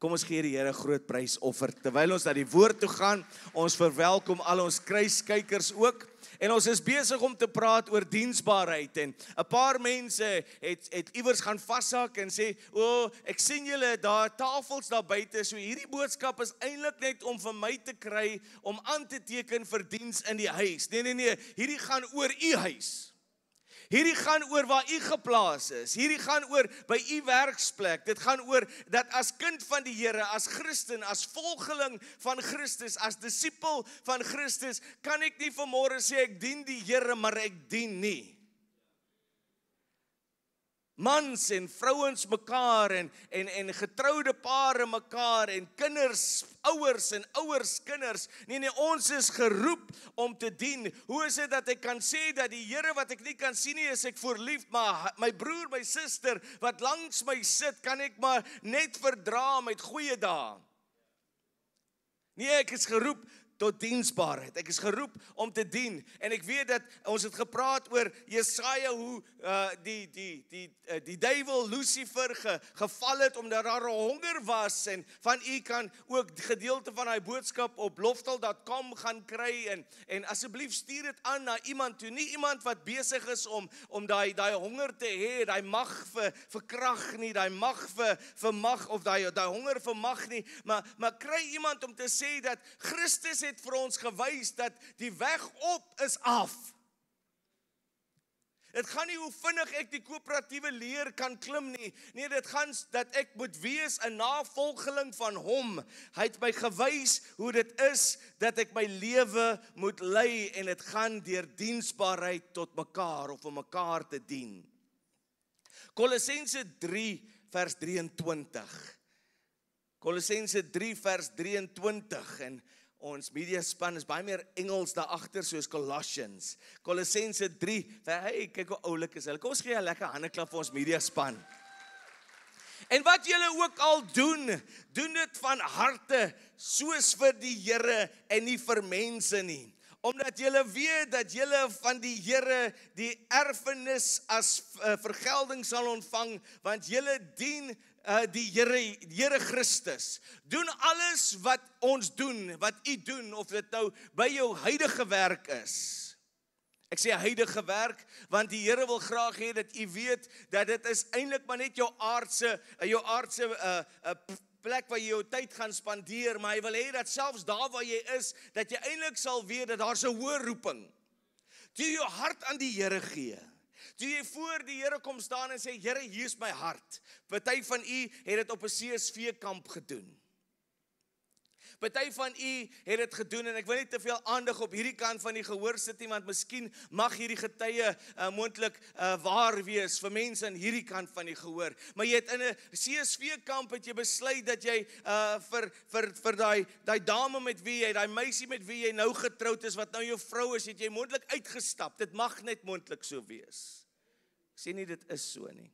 Kom ons gee die Here 'n groot prysoffer. Terwyl ons na die woord toe gaan, ons verwelkom al ons kruiskykers ook. En ons is besig om te praat oor diensbaarheid en 'n paar mense het iewers gaan vashak en sê, ek sien julle daar tafels daar buite, so hierdie boodskap is eintlik net om vir my te kry om aan te teken vir diens in die huis. Nee, hierdie gaan oor u huis. Hierdie gaan oor waar u geplaas is. Hierdie gaan oor by u werksplek. Dit gaan oor dat as kind van die Here, as Christen, as volgeling van Christus, as disipel van Christus, kan ek nie vanmôre sê ek dien die Here, maar ek dien nie. Mans en vrouens mekaar en getroude pare mekaar en kinders, ouers en ouers kinders. Nee, ons is geroep om te dien. Hoe is dit dat ek kan sê dat die Here wat ek nie kan sien nie, is ek voorlief, maar my broer, my suster wat langs my sit, kan ek maar net verdra met goeie dae. Nee, ek is geroep tot diensbaarheid. Ek is geroep om te dien. En ek weet dat ons het gepraat oor Jesaja, hoe die duiwel Lucifer geval het omdat daar 'n honger was, en van u kan ook gedeelte van daai boodskap op loftal.com gaan kry en asseblief stuur dit aan na iemand toe, nie iemand wat besig is om daai honger te hê, daai mag vir krag nie, daai mag vir mag of daai honger vir mag nie, maar kry iemand om te sê dat Christus het vir ons gewys dat die weg op is af. Dit gaan nie hoe vinnig ek die koöperatiewe leer kan klim nie. Nee, dit gaan dat ek moet wees 'n navolgeling van hom. Hy het my gewys hoe dit is dat ek my lewe moet lei, en dit gaan deur diensbaarheid tot mekaar of om mekaar te dien. Kolossense 3 vers 23. Kolossense 3 vers 23 en ons mediaspan is baie meer Engels daar agter soos Colossians. Kolossense 3, hey, kyk hoe oulik is hulle. Kom ons gee 'n lekker handeklap vir ons mediaspan. En wat julle ook al doen dit van harte soos vir die Here en nie vir mense nie. Omdat julle weet dat julle van die Here die erfenis as vergelding sal ontvang, want julle dien die Here Christus. Doen alles wat ons doen, wat u doen, of dit nou by jou huidige werk is. Ek sê huidige werk, want die Here wil graag hê dat u weet dat dit is eintlik maar net jou aardse plek waar jy jou tyd gaan spandeer, maar hy wil hê dat selfs daar waar jy is, dat jy eintlik sal weet dat daar's 'n hoë roeping. Toe jy jou hart aan die Here gee, toe jy voor die Here kom staan en sê, Here, hier is my hart. Party van u het dit op 'n CSV-kamp gedoen. Party van u het dit gedoen, en ek wil nie te veel aandag op hierdie kant van die gehoor sit nie, want miskien mag hierdie getuie moontlik waar wees vir mense aan hierdie kant van die gehoor. Maar jy het in 'n CSV-kamp het jy besluit dat jy vir daai dame met wie jy, daai meisie met wie jy nou getroud is, wat nou jou vrou is, het jy moontlik uitgestap. Dit mag net moontlik so wees. Ek sê nie dit is so nie.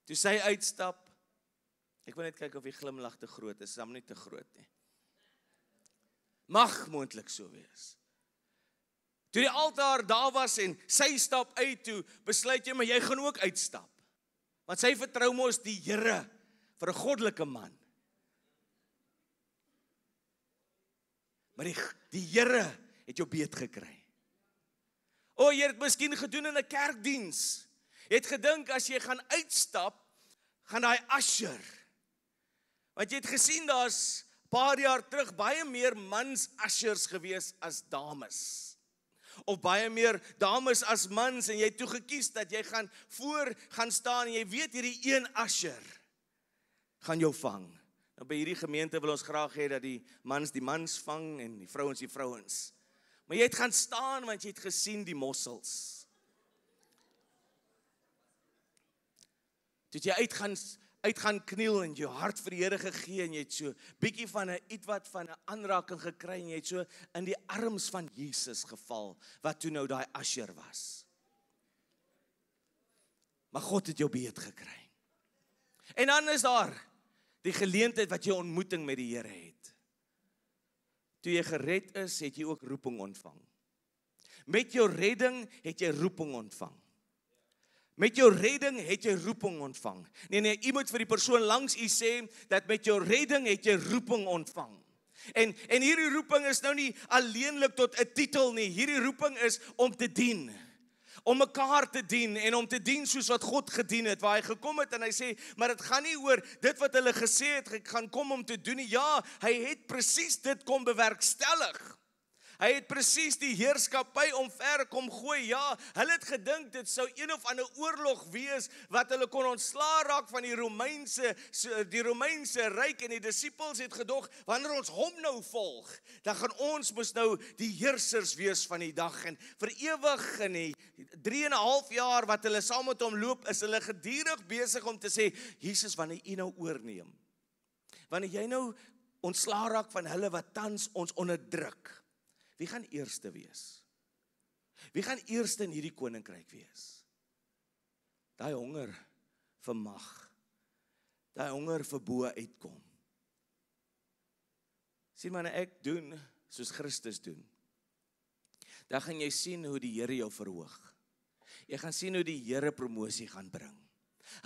Toe sy uitstap, ek wil net kyk of die glimlag te groot is, dan nie te groot nie. Mag moontlik so wees. Toe die altaar daar was en sy stap uit toe, besluit jy, maar jy gaan ook uitstap. Want sy vertrou mos die Here vir 'n goddelike man. Maar die Here het jou beet gekry. Jy het miskien gedoen in 'n kerkdiens. Jy het gedink as jy gaan uitstap, gaan daai usher. Want jy het gesien daar's paar jaar terug baie meer mans ushers gewees as dames. Of baie meer dames as mans, en jy het toe gekies dat jy gaan gaan staan en jy weet hierdie een usher gaan jou vang. Nou by hierdie gemeente wil ons graag hê dat die mans vang en die vrouens. Maar jy het gaan staan want jy het gesien die mossels. Toe jy uit gaan kniel en jou hart vir die Here gegee, en jy het so bietjie van 'n ietwat van 'n aanraking gekry, en jy het so in die arms van Jesus geval, wat toe nou daai usher was. Maar God het jou beet gekry. En dan is daar die geleentheid wat jy ontmoeting met die Here het. Toe jy gered is, het jy ook roeping ontvang. Met jou redding het jy roeping ontvang. Met jou redding het jy roeping ontvang. Nee, jy moet vir die persoon langs u sê, dat met jou redding het jy roeping ontvang. En hierdie roeping is nou nie alleenlik tot 'n titel nie, hierdie roeping is om te dien. Om mekaar te dien en om te dien soos wat God gedien het, waar hy gekom het en hy sê, maar dit gaan nie oor dit wat hulle gesê het, ek gaan kom om te doen nie. Ja, hy het presies dit kom bewerkstellig. Hy het presies die heerskappy omver kom gooi. Ja, hulle het gedink dit sou een of ander oorlog wees wat hulle kon ontslaa raak van die Romeinse ryk, en die disippels het gedog, wanneer ons hom nou volg, dan gaan ons mos nou die heersers wees van die dag, en vir ewig in die 3,5 jaar wat hulle saam met hom loop, is hulle gedurig besig om te sê, Jesus, wanneer u nou oorneem, wanneer jy nou ontslaa raak van hulle wat tans ons onderdruk, wie gaan eerste wees? Wie gaan eerste in hierdie koninkryk wees? Daai honger vir mag, daai honger vir bo uitkom. Sien wanneer ek doen soos Christus doen, dan gaan jy sien hoe die Here jou verhoog. Jy gaan sien hoe die Here promosie gaan bring.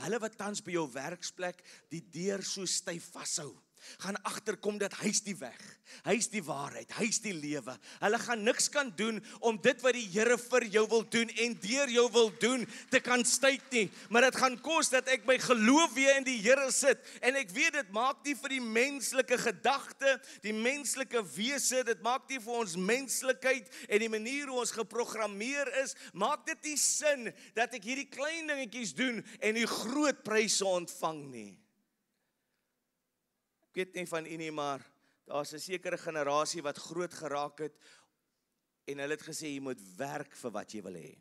Hulle wat tans by jou werksplek die deur so styf vashou, gaan agterkom dat hy's die weg, hy's die waarheid, hy's die lewe. Hulle gaan niks kan doen om dit wat die Here vir jou wil doen en deur jou wil doen te kan stuit nie, maar dit gaan kos dat ek my geloof weer in die Here sit, en ek weet dit maak nie vir die menslike gedagte, die menslike wese, dit maak nie vir ons menslikheid en die manier hoe ons geprogrammeer is, maak dit nie sin dat ek hierdie klein dingetjies doen en die groot pryse ontvang nie. Ek weet nie van u nie, maar daar's 'n sekere generasie wat groot geraak het en hulle het gesê jy moet werk vir wat jy wil hê.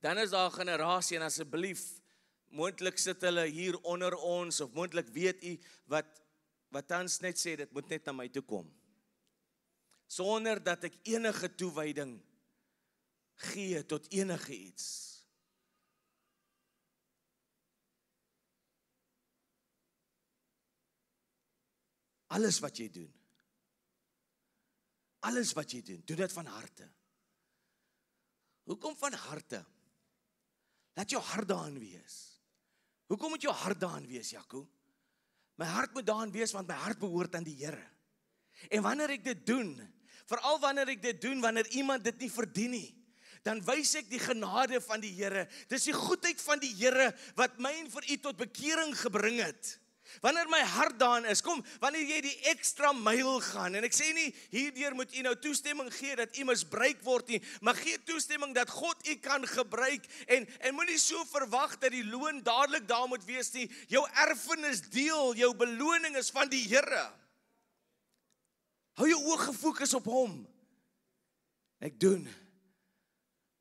Dan is daar 'n generasie, en asseblief, moontlik sit hulle hier onder ons, of moontlik weet u wat tans net sê, dit moet net na my toe kom. Sonder dat ek enige toewyding gee tot enige iets. Alles wat jy doen, doen dit van harte. Hoekom van harte? Laat jou hart daarin wees. Hoekom moet jou hart daarin wees, Jaco? My hart moet daarin wees, want my hart behoort aan die Here. En wanneer ek dit doen, veral wanneer ek dit doen, wanneer iemand dit nie verdien nie, dan wys ek die genade van die Here. Dis die goedheid van die Here wat my en vir u tot bekering gebring het. Wanneer my hart daarin is, wanneer jy die ekstra myl gaan, en ek sê nie, hierdeur moet u nou toestemming gee dat u misbruik word nie, maar gee toestemming dat God u kan gebruik, en moenie so verwag dat die loon dadelik daar moet wees nie. Jou erfenis deel, jou beloning is van die Here. Hou jou oog gefokus op hom. Ek doen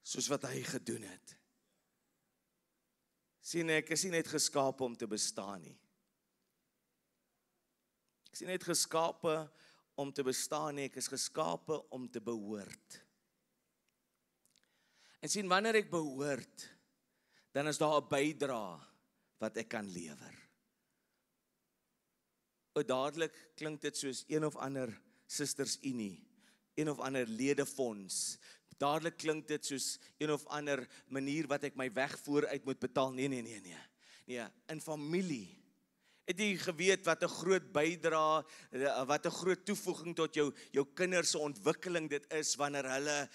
soos wat hy gedoen het. Sien, ek is nie net geskape om te bestaan nie. Ek is nie net geskape om te bestaan nie, ek is geskape om te behoort. En sien, wanneer ek behoort, dan is daar 'n bydrae wat ek kan lewer. Dadelik klink dit soos een of ander Susters Unie, een of ander ledefonds. Dadelik klink dit soos een of ander manier wat ek my weg vooruit moet betaal. Nee, in familie. Het jy geweet wat 'n groot bydra, wat 'n groot toevoeging tot jou kinders se ontwikkeling dit is wanneer hulle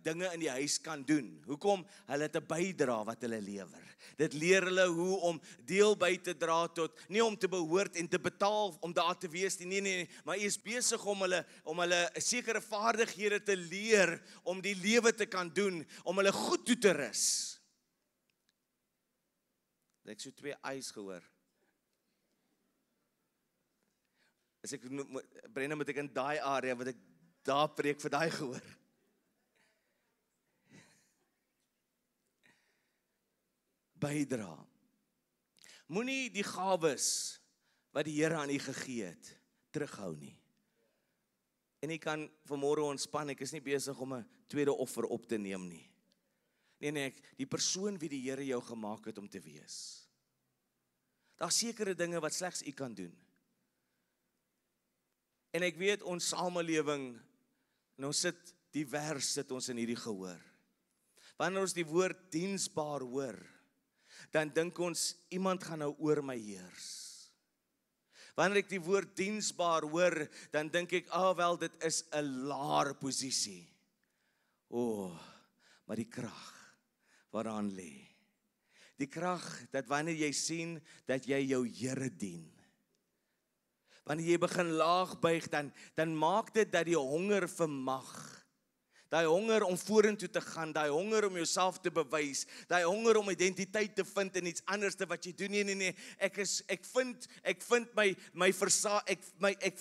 dinge in die huis kan doen? Hoekom? Hulle het 'n bydra wat hulle lewer. Dit leer hulle hoe om deel by te dra tot, nie om te behoort en te betaal om daar te wees nie, nee, maar jy is besig om hulle sekere vaardighede te leer om die lewe te kan doen, om hulle goed toe te rus. Ek het so 2 eis gehoor. As ek Brenna, moet ek in daai area wat ek daar preek vir daai gehoor. Bydra. Moenie die gawes wat die Here aan u gegee het terughou nie. En jy kan vanmôre ontspan, ek is nie besig om 'n tweede offer op te neem nie. Nee, die persoon wie die Here jou gemaak het om te wees. Daar's sekere dinge wat slegs u kan doen. En ek weet ons samelewing, nou sit divers, sit ons in hierdie gehoor. Wanneer ons die woord diensbaar hoor, dan dink ons, iemand gaan nou oor my heers. Wanneer ek die woord diensbaar hoor, dan dink ek, wel, dit is 'n laer posisie. Maar die krag waaraan lê. Die krag dat wanneer jy sien dat jy jou Here dien. Wanneer jy begin laag buig, dan maak dit dat die honger vir mag, daai honger om vorentoe te gaan, daai honger om jouself te bewys, daai honger om identiteit te vind in iets anders wat jy doen. Nee, ek vind ek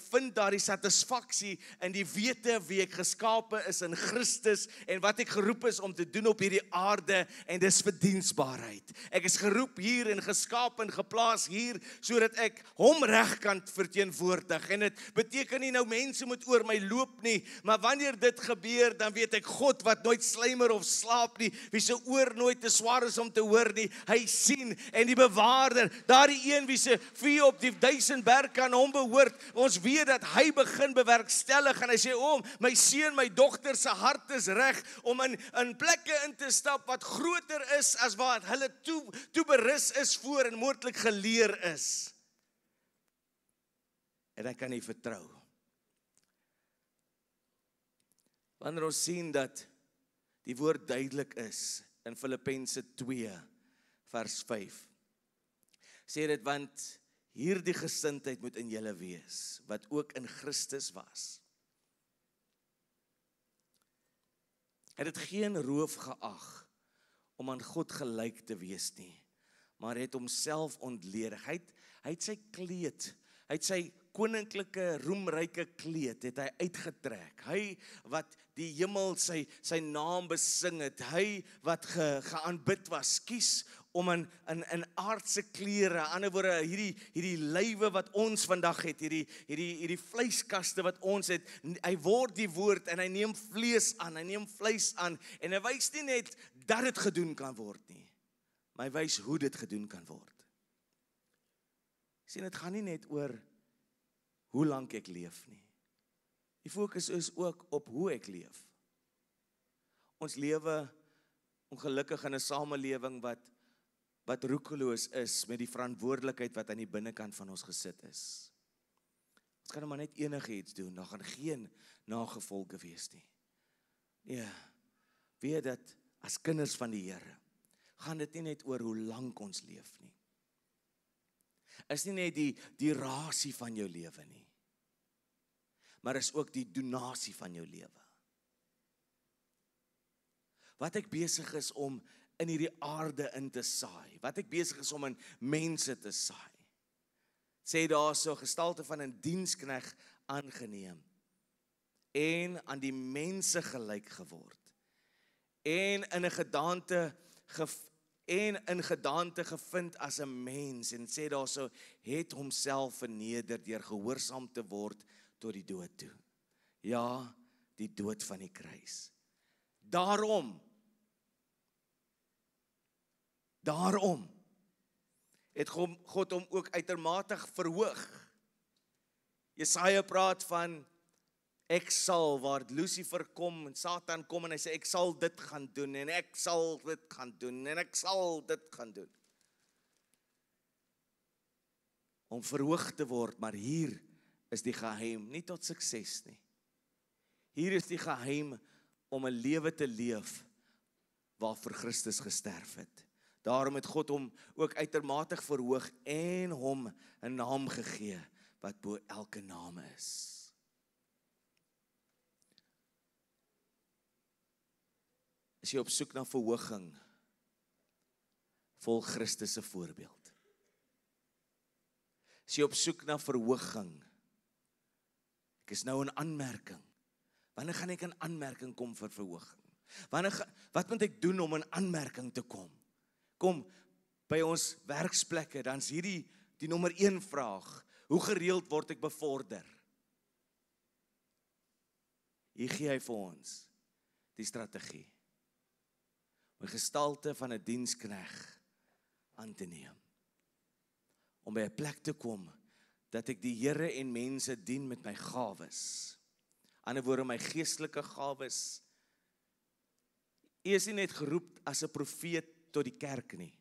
vind daardie satisfaksie in die wete wie ek geskape is in Christus en wat ek geroep is om te doen op hierdie aarde, en dis vir diensbaarheid. Ek is geroep hier en geskaap en geplaas hier sodat ek hom reg kan verteenwoordig, en dit beteken nie nou mense moet oor my loop nie, maar wanneer dit gebeur, dan weet ek God wat nooit slymer of slaap nie, wie se oor nooit te swaar is om te hoor nie, hy sien, en die bewaarder, daardie een wie se vee op die 1000 berg kan hom behoort, ons weet dat hy begin bewerkstellig, en hy sê, my seun, my dogter se hart is reg, om in plekke in te stap wat groter is as wat hulle toe berus is voor en moontlik geleer is. En hy kan nie vertrou. Wanneer ons sien dat die woord duidelik is in Filippense 2 vers 5, sê dit, want hierdie gesindheid moet in julle wees, wat ook in Christus was. Hy het geen roof geag om aan God gelyk te wees nie, maar het homself ontledig. Hy het sy kleed, hy het sy koninklike roemryke kleed het hy uitgetrek. Hy wat die hemel sy naam besing het, hy wat geaanbid was, kies om in aardse klere, ander woorde, hierdie lywe wat ons vandag het, hierdie vleiskaste wat ons het, hy word die woord en hy neem vlees aan, hy neem vleis aan, en hy wys nie net dat dit gedoen kan word nie, maar hy wys hoe dit gedoen kan word. Sien, dit gaan nie net oor hoe lank ek leef nie. Die fokus is ook op hoe ek leef. Ons lewe ongelukkig in 'n samelewing wat roekeloos is met die verantwoordelikheid wat aan die binnekant van ons gesit is. Ons kan maar net enige iets doen, daar gaan geen nagevolge wees nie. Nee, weet dat as kinders van die Here, gaan dit nie net oor hoe lank ons leef nie. Is nie net die rasie van jou lewe nie, maar is ook die donasie van jou lewe. Wat ek besig is om in hierdie aarde in te saai, wat ek besig is om in mense te saai. Sê daar so, gestalte van 'n dienskneg aangeneem, en aan die mense gelyk geword, en in 'n gedaante gevind as 'n mens, en sê daar so, het homself verneder deur gehoorsaam te word tot die dood toe. Ja, die dood van die kruis. Daarom het God hom ook uitermate verhoog. Jesaja praat van, ek sal, waar Lucifer kom en Satan kom en hy sê, ek sal dit gaan doen, en ek sal dit gaan doen, en ek sal dit gaan doen. Om verhoog te word, maar hier is die geheim, nie tot sukses nie. Hier is die geheim om 'n lewe te leef waarvoor Christus gesterf het. Daarom het God hom ook uitermate verhoog en hom 'n naam gegee wat bo elke naam is. As jy op soek na verhooging, volg Christus se voorbeeld. As jy op soek na verhooging, ek is nou in aanmerking. Wanneer gaan ek in aanmerking kom vir verhooging? Wat moet ek doen om in aanmerking te kom? Kom, by ons werksplekke, dan is hierdie die nommer 1 vraag. Hoe gereeld word ek bevorder? Hier gee hy vir ons die strategie. Om die gestalte van 'n dienskneg aan te neem. Om by 'n plek te kom, dat ek die Here en mense dien met my gawes. Ander woorde, my geestelike gawes, U is nie net geroep as 'n profeet tot die kerk nie.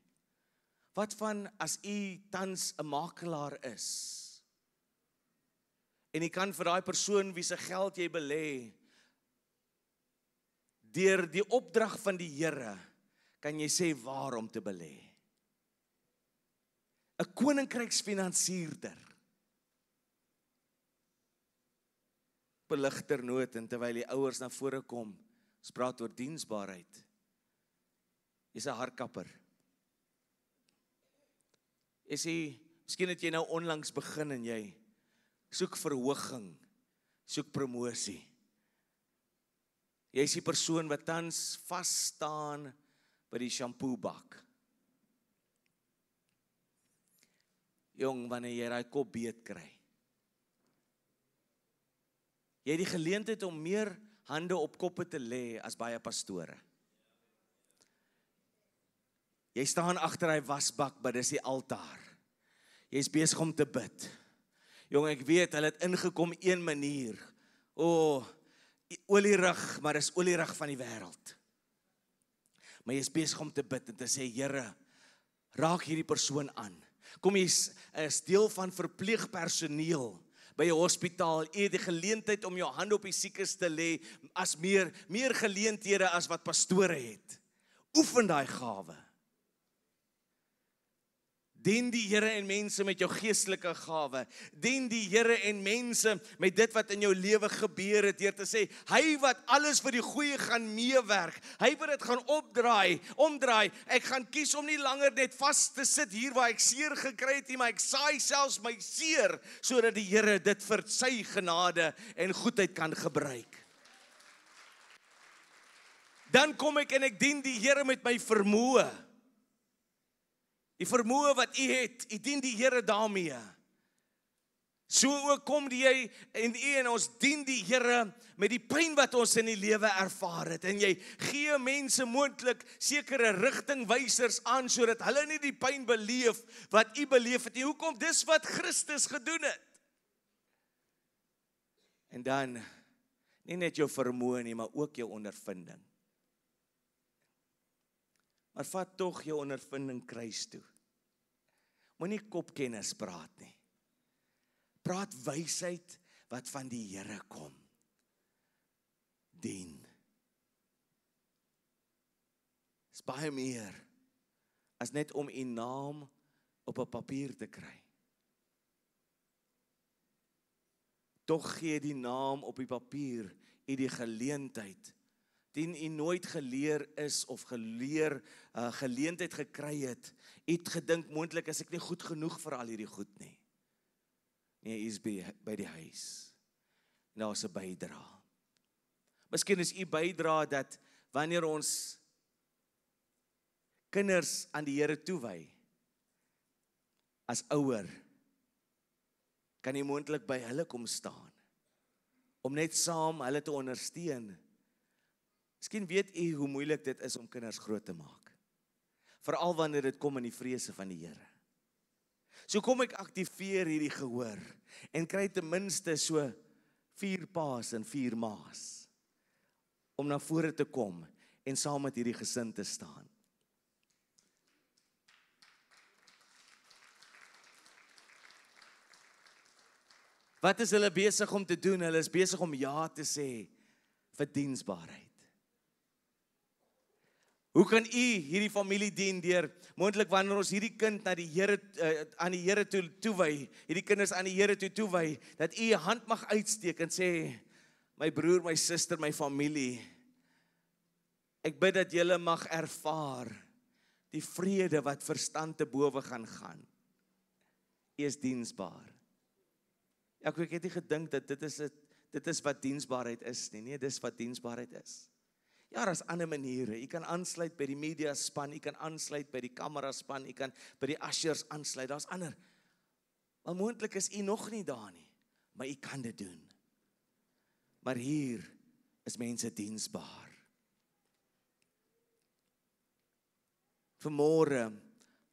Wat van as u tans 'n makelaar is? En jy kan vir daai persoon wie se geld jy belê, deur die opdrag van die Here, kan jy sê waar om te belê. 'n Koninkryksfinansierder. Beligter noot, en terwyl die ouers na vore kom, ons praat oor diensbaarheid. Jy's 'n hardkapper. Jy sê, miskien het jy nou onlangs begin en jy soek verhoging, soek promosie. Jy is die persoon wat tans vas staan by die shampoobak. Jong, wanneer jy daai kop beet kry. Jy het die geleentheid om meer hande op koppe te lê as baie pastore. Jy staan agter hy wasbak, maar dis die altaar. Jy is besig om te bid. Jong, ek weet, hulle het ingekom een manier. Olierig, maar dis olierig van die wêreld. Maar jy is besig om te bid en te sê, Here, raak hierdie persoon aan. Kom jy is deel van verpleegpersoneel by 'n hospitaal. Jy het die geleentheid om jou hand op die siekes te lê, as meer geleenthede as wat pastore het. Oefen daai gawe. Dien die Here en mense met jou geestelike gawe. Dien die Here en mense met dit wat in jou lewe gebeur het, deur te sê, hy wat alles vir die goeie gaan meewerk, hy wat dit gaan omdraai, ek gaan kies om nie langer net vas te sit hier waar ek seer gekry het nie, maar ek saai selfs my seer, sodat die Here dit vir sy genade en goedheid kan gebruik. Dan kom ek en ek dien die Here met my vermoë. Die vermoë wat u het, u dien die Here daarmee. So ook kom jy en ons dien die Here met die pyn wat ons in die lewe ervaar het. En jy gee mense moontlik sekere rigtingwysers aan, sodat hulle nie die pyn beleef wat u beleef het nie. Hoekom? Dis wat Christus gedoen het. En dan, nie net jou vermoë nie, maar ook jou ondervinding. Maar vat tog jou ondervinding kruis toe. Moenie kopkennis praat nie. Praat wysheid wat van die Here kom. Dien. Is baie meer as net om u naam op 'n papier te kry. Tog gee die naam op die papier u die geleentheid. Dien u nooit geleer is of geleentheid gekry het, u het gedink moontlik is ek nie goed genoeg vir al hierdie goed nie. Nee, u is by die huis. En daar is 'n bydra. Miskien is u bydra dat wanneer ons kinders aan die Here toewy, as ouer, kan u moontlik by hulle kom staan, om net saam hulle te ondersteun. Miskien weet u hoe moeilik dit is om kinders groot te maak. Veral wanneer dit kom in die vrese van die Here. So kom ek aktiveer hierdie gehoor en kry ten minste so 4 paas en 4 maas om na vore te kom en saam met hierdie gesin te staan. Wat is hulle besig om te doen? Hulle is besig om ja te sê vir diensbaarheid. Hoe kan u hierdie familie dien deur moontlik wanneer ons hierdie kind na die Here aan die Here toewy, hierdie kinders aan die Here toewy, dat u 'n hand mag uitsteek en sê, my broer, my suster, my familie, ek bid dat julle mag ervaar die vrede wat verstand te bowe gaan. U is diensbaar. Ja, ek het nie gedink dat dit is wat diensbaarheid is nie. Nee, dis wat diensbaarheid is. Ja, daar's ander maniere. U kan aansluit by die media span, u kan aansluit by die kamera span, u kan by die ushers aansluit. Daar's ander. Maar moontlik is u nog nie daar nie, maar u kan dit doen. Maar hier is mense diensbaar. Vanmôre,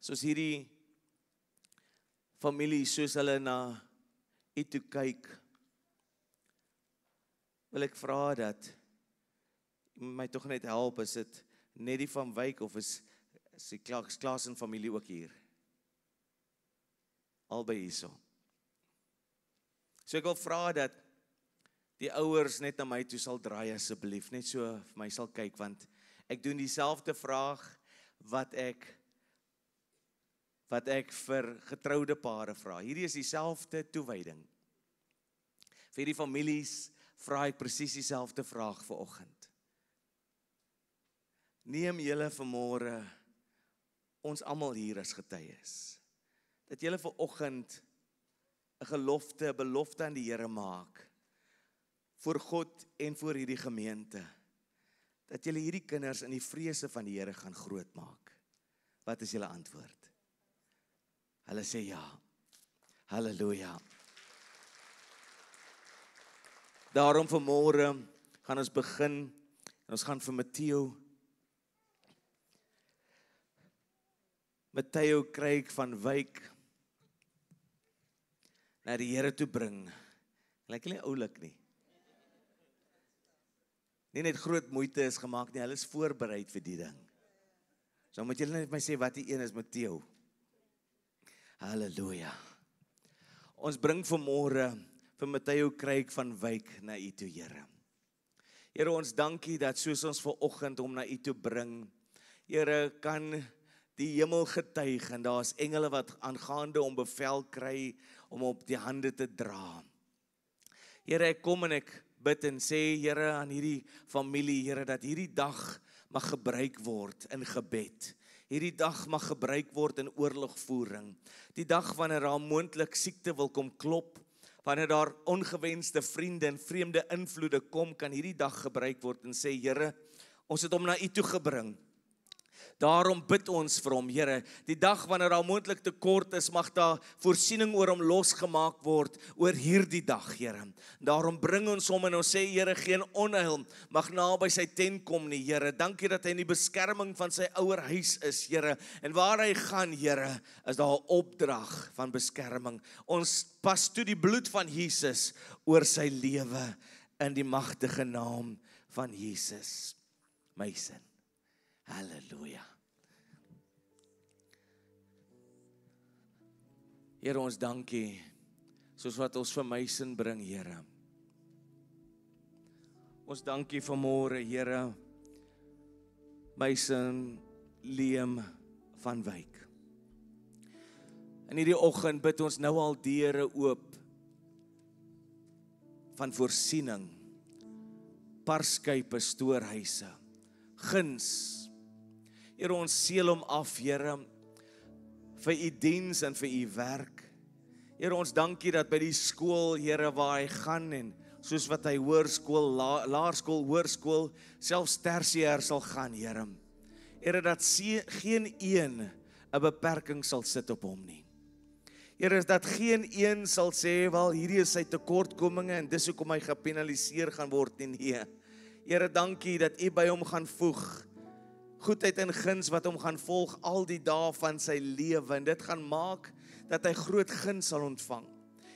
soos hierdie familie, soos hulle na u toe kyk, wil ek vra dat my tog net help, is dit Net die van Wyk of is die Klaas en familie ook hier? Albei hierso. So ek wil vra dat die ouers net na my toe sal draai asseblief, net so vir my sal kyk, want ek doen dieselfde vraag wat ek vir getroude pare vra. Hierdie is dieselfde toewyding. Vir die families vra ek presies dieselfde vraag vanoggend. Neem julle vanmôre ons almal hier as getuies, dat julle vanoggend 'n belofte aan die Here maak, voor God en voor hierdie gemeente, dat julle hierdie kinders in die vrese van die Here gaan grootmaak. Wat is julle antwoord? Hulle sê ja. Halleluja. Daarom vanmôre gaan ons begin, en ons gaan vir Matteo Craig van Wyk na die Here toe bring. Lyk nie oulik nie. Nie net groot moeite is gemaak nie, hulle is voorbereid vir die ding. So moet julle net my sê wat die een is, Matteo. Halleluja. Ons bring vanmôre vir Matteo Craig van Wyk na U toe, Here. Here, ons dankie dat soos ons vanoggend hom na U toe bring, Here, kan die hemel getuig en daar's engele wat aangaande om bevel kry om op die hande te dra. Here, ek kom en ek bid en sê, Here, aan hierdie familie, Here, dat hierdie dag mag gebruik word in gebed. Hierdie dag mag gebruik word in oorlogvoering. Die dag wanneer daar moontlik siekte wil kom klop, wanneer daar ongewenste vriende en vreemde invloede kom, kan hierdie dag gebruik word en sê, Here, ons het hom na U toe gebring. Daarom bid ons vir hom, Here, die dag wanneer daar moontlik tekort is, mag daar voorsiening oor hom losgemaak word, oor hierdie dag, Here. Daarom bring ons hom en ons sê, Here, geen onheil mag naby sy tent kom nie, Here. Dankie dat hy in die beskerming van sy ouer huis is, Here. En waar hy gaan, Here, is daar 'n opdrag van beskerming. Ons pas toe die bloed van Jesus oor sy lewe in die magtige naam van Jesus, my sin. Halleluja. Here, ons dankie, soos wat ons vir my sin bring, Here. Ons dankie vanmôre, Here, my sin Liam van Wyk. In hierdie oggend bid ons nou al deure oop van voorsiening, parskype, stoorhuise, guns. Here, ons seël hom af, Here, vir U diens en vir U werk. Here, ons dankie dat by die skool, Here, waar hy gaan en soos wat hy hoërskool, laerskool, hoërskool, selfs tersiêr sal gaan, Here. Here, dat geen een 'n beperking sal sit op hom nie. Here, dat geen een sal sê, wel, hierdie is sy tekortkominge en dis hoekom hy gepenaliseer gaan word nie. Nee. Here, dankie dat U by hom gaan voeg. Goedheid en guns wat hom gaan volg al die dae van sy lewe en dit gaan maak dat hy groot guns sal ontvang.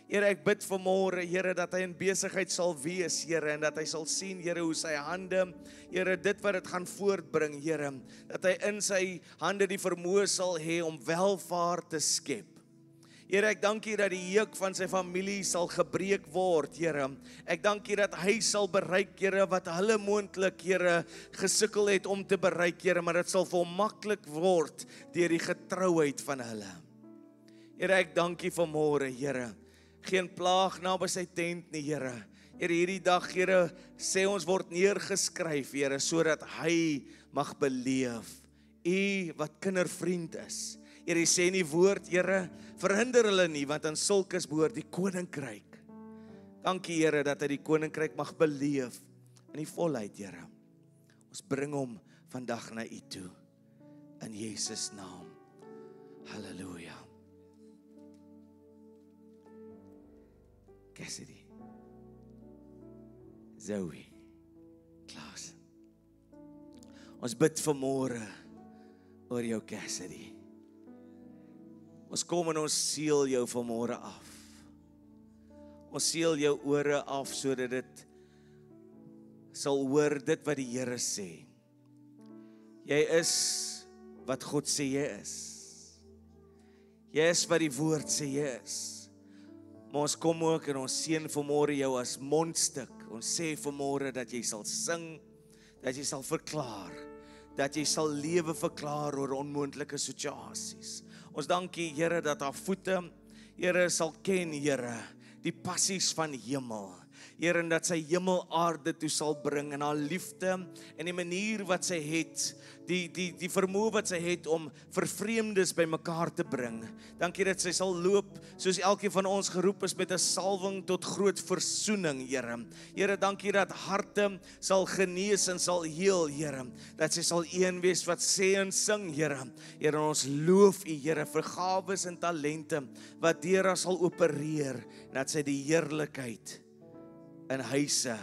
Here, ek bid vanmôre, Here, dat hy in besigheid sal wees, Here, en dat hy sal sien, Here, hoe sy hande, Here, dit wat dit gaan voortbring, Here, dat hy in sy hande die vermoë sal hê om welvaart te skep. Here, ek dank U dat die juk van sy familie sal gebreek word, Here. Ek dank U dat hy sal bereik, Here, wat hulle moontlik, Here, gesukkel het om te bereik, Here, maar dit sal vir hom maklik word deur die getrouheid van hulle. Here, ek dank U vanmôre, Here. Geen plaag naby sy tent nie, Here. Here, hierdie dag, Here, sê ons word neergeskryf, Here, sodat hy mag beleef U wat kindervriend is. Here, U sê in die woord, Here, verhinder hulle nie, want aan sulkes behoort die koninkryk. Dankie, Here, dat hy die koninkryk mag beleef in die volheid, Here. Ons bring hom vandag na U toe, in Jesus naam. Halleluja. Cassidy, Zoe, Klaas. Ons bid vanmôre oor jou, Cassidy. Ons kom en ons seël jou vanmôre af. Ons seël jou ore af sodat dit sal hoor dit wat die Here sê. Jy is wat God sê jy is. Jy is wat die woord sê jy is. Maar ons kom ook en ons seën vanmôre jou as mondstuk. Ons sê vanmôre dat jy sal sing, dat jy sal verklaar, dat jy sal lewe verklaar oor onmoontlike situasies. Ons dank U, Here, dat haar voete, Here, sal ken, Here, die passies van hemel. Here, en dat sy hemel aarde toe sal bring en haar liefde en die manier wat sy het, die vermoë wat sy het om vervreemdes by mekaar te bring. Dankie dat sy sal loop soos elkeen van ons geroep is met 'n salwing tot groot versoening, Here. Here, dankie dat harte sal genees en sal heel, Here. Dat sy sal een wees wat sê en sing, Here. Here, ons loof U, Here, vir gawes en talente wat deur haar sal opereer en dat sy die heerlikheid in huise,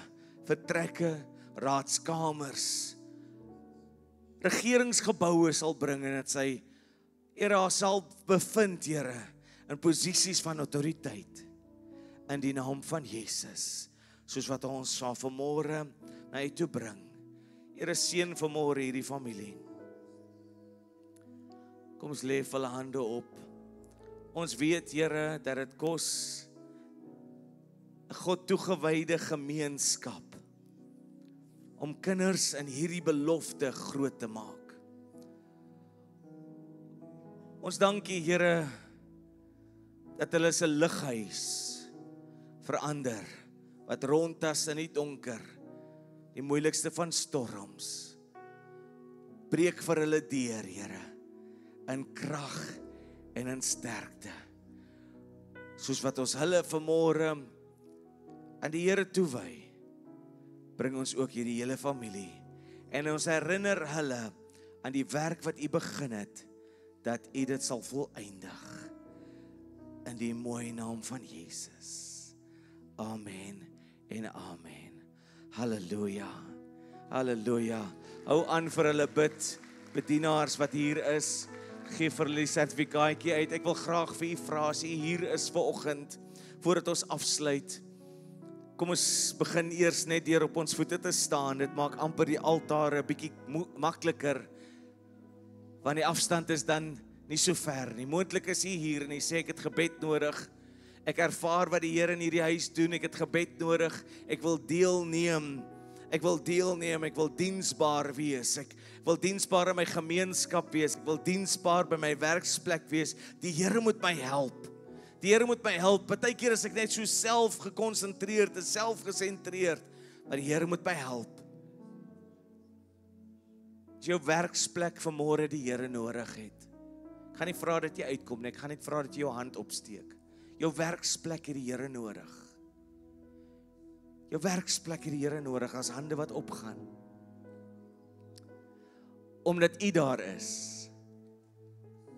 vertrekke, raadskamers, regeringsgeboue sal bring en dat sy haar sal bevind, Here, in posisies van autoriteit in die naam van Jesus, soos wat ons vanmôre na U toe bring. Here, seën vanmôre hierdie familie. Kom ons lê hulle hande op. Ons weet, Here, dat dit kos 'n God toegewyde gemeenskap om kinders in hierdie belofte groot te maak. Ons dank U, Here, dat hulle se lighuis verander, wat rondtas in die donker, die moeilikste van storms, breek vir hulle deur, Here, in krag en in sterkte. Soos wat ons hulle vanmôre aan die Here toewy, bring ons ook hierdie hele familie en ons herinner hulle aan die werk wat U begin het, dat U dit sal volëindig in die mooi naam van Jesus. Amen en amen. Halleluja. Halleluja. Hou aan vir hulle bedienaars wat hier is. Gee vir hulle die sertifikaatjie uit. Ek wil graag vir U vra as U hier is vanoggend voordat ons afsluit. Kom ons begin eers net deur op ons voete te staan. Dit maak amper die altaar 'n bietjie makliker, want die afstand is dan nie so ver nie. Moontlik is U hier en U sê ek het gebed nodig. Ek ervaar wat die Here in hierdie huis doen. Ek het gebed nodig. Ek wil deelneem. Ek wil diensbaar wees. Ek wil diensbaar in my gemeenskap wees. Ek wil diensbaar by my werksplek wees. Die Here moet my help. Die Here moet my help. Partykeer is ek net so selfgekonsentreerd en selfgesentreerd, maar die Here moet my help. As jou werksplek vanmôre die Here nodig het, ek gaan nie vra dat jy uitkom nie, ek gaan net vra dat jy jou hand opsteek. Jou werksplek het die Here nodig. Jou werksplek het die Here nodig as hande wat opgaan. Omdat U daar is,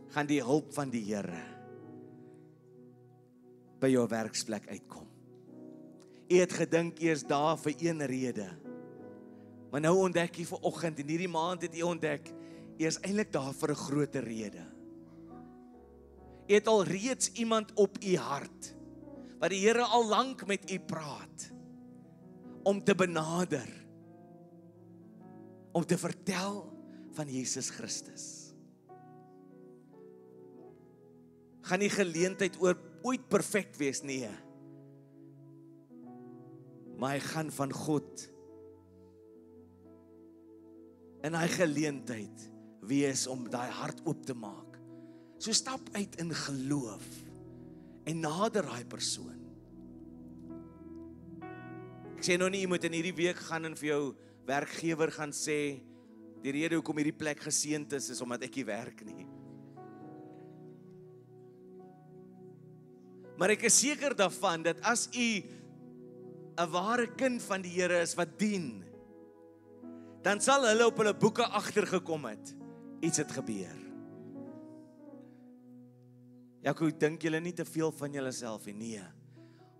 gaan die hulp van die Here by jou werksplek uitkom. U het gedink U is daar vir een rede, maar nou ontdek U vanoggend en hierdie maand het U ontdek, U is eintlik daar vir 'n groter rede. U het al reeds iemand op U hart, wat die Here al lank met U praat, om te benader, om te vertel van Jesus Christus. Gaan die geleentheid ooit perfek wees? Nee. Maar hy gaan van God in hy geleentheid wees om daai hart oop te maak. So stap uit in geloof en nader daai persoon. Ek sê nou nie, jy moet in hierdie week gaan en vir jou werkgewer gaan sê, die rede hoekom hierdie plek geseënd is omdat ek hier werk nie. Maar ek is seker daarvan, dat as u 'n ware kind van die Here is wat dien, dan sal hulle op hulle boeke agtergekom het, iets het gebeur. Jaco, dink julle nie te veel van julle self nie? Nee,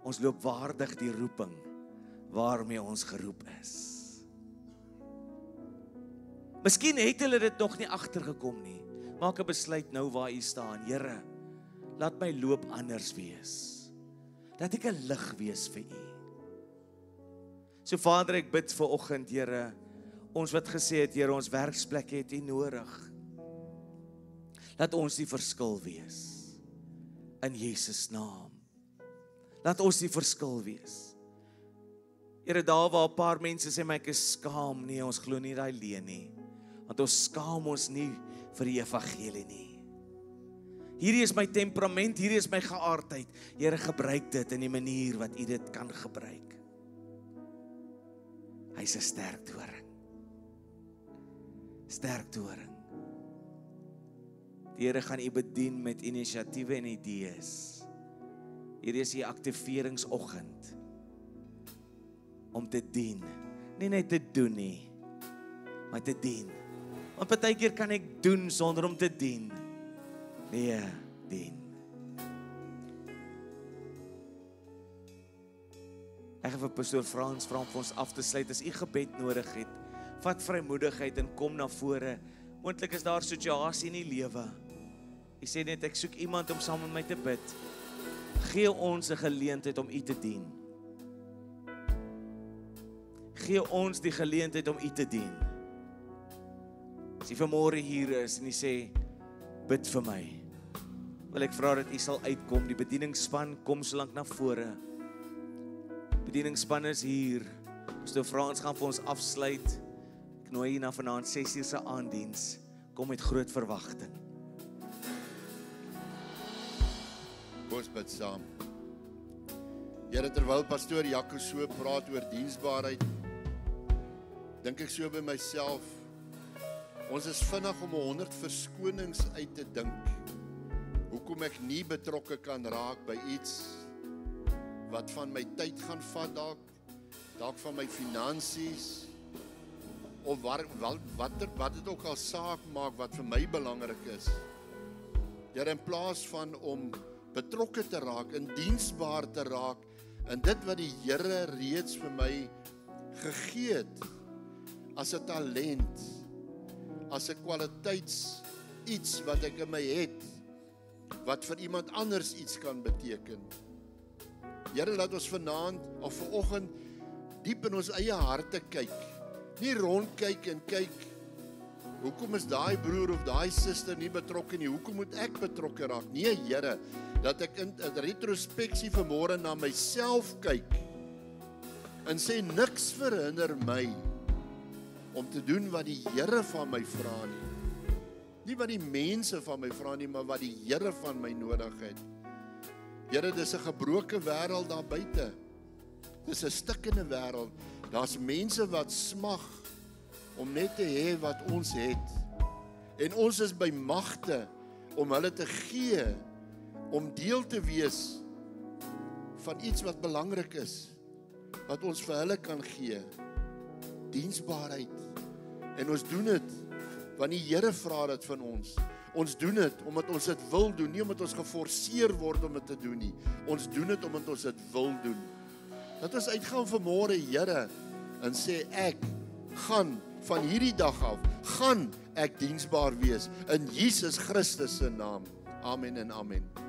ons loop waardig die roeping waarmee ons geroep is. Miskien het hulle dit nog nie agtergekom nie. Maak 'n besluit nou waar u staan. Here, laat my loop anders wees. Laat ek 'n lig wees vir u. So Vader, ek bid vir oggend, Here, Ons wat gesê het, Here, ons werksplekke het U nodig. Laat ons die verskil wees. In Jesus naam. Laat ons die verskil wees. Here, daar waar 'n paar mense sê, maar ek is skaam, nee, ons glo nie daai leuen nie. Want ons skaam ons nie vir die evangelie nie. Hierdie is my temperament, hierdie is my geaardheid. Here, gebruik dit in die manier wat U dit kan gebruik. Hy's 'n sterk doring. Sterk doring. Die Here gaan U bedien met inisiatiewe en idees. Hierdie is die aktiveringsoggend om te dien. Nie net te doen nie, maar te dien. Want partykeer kan ek doen sonder om te dien. Nee, dien. Ek gaan vir Pastoor Frans vra om vir ons af te sluit. As u gebed nodig het, vat vrymoedigheid en kom na vore. Moontlik is daar 'n situasie in die lewe. U sê net, ek soek iemand om saam met my te bid. Gee ons 'n geleentheid om u te dien. Gee ons die geleentheid om u te dien. As u vanmôre hier is en u sê, bid vir my, wil ek vra dat u sal uitkom. Die bedieningsspan kom so lank na vore. Bedieningsspan is hier. Pastoor Frans gaan vir ons afsluit. Ek nooi u na vanaand 6uur se aanddiens. Kom met groot verwagting. Ons bid saam. Here, terwyl pastoor Jaco so praat oor diensbaarheid, dink ek so by myself, ons is vinnig om 100 verskonings uit te dink. Hoekom ek nie betrokke kan raak by iets wat van my tyd gaan vat dalk van my finansies, of wat dit ook al saak maak wat vir my belangrik is. Here, in plaas van om betrokke te raak, en diensbaar te raak, in dit wat die Here reeds vir my gegee het, as 'n talent, as 'n kwaliteits iets wat ek in my het, wat vir iemand anders iets kan beteken. Here, laat ons vanaand of vanoggend diep in ons eie harte kyk, nie rondkyk en kyk, hoekom is daai broer of daai suster nie betrokke nie, hoekom moet ek betrokke raak? Nee, Here, dat ek in retrospeksie vanmôre na myself kyk, en sê, niks verhinder my, om te doen wat die Here van my vra nie. Nie wat die mense van my vra nie, maar wat die Here van my nodig het. Here, dis 'n gebroke wêreld daar buite. Dis 'n stikkende wêreld. Daar's mense wat smag om net te hê wat ons het. En ons is by magte om hulle te gee, om deel te wees van iets wat belangrik is, wat ons vir hulle kan gee. Diensbaarheid. En ons doen dit want die Here vra dit van ons. Ons doen dit omdat ons dit wil doen, nie omdat ons geforseer word om dit te doen nie. Ons doen dit omdat ons dit wil doen. Dat ons uitgaan vanmôre, Here, en sê, ek gaan van hierdie dag af, gaan ek diensbaar wees in Jesus Christus se naam. Amen en amen.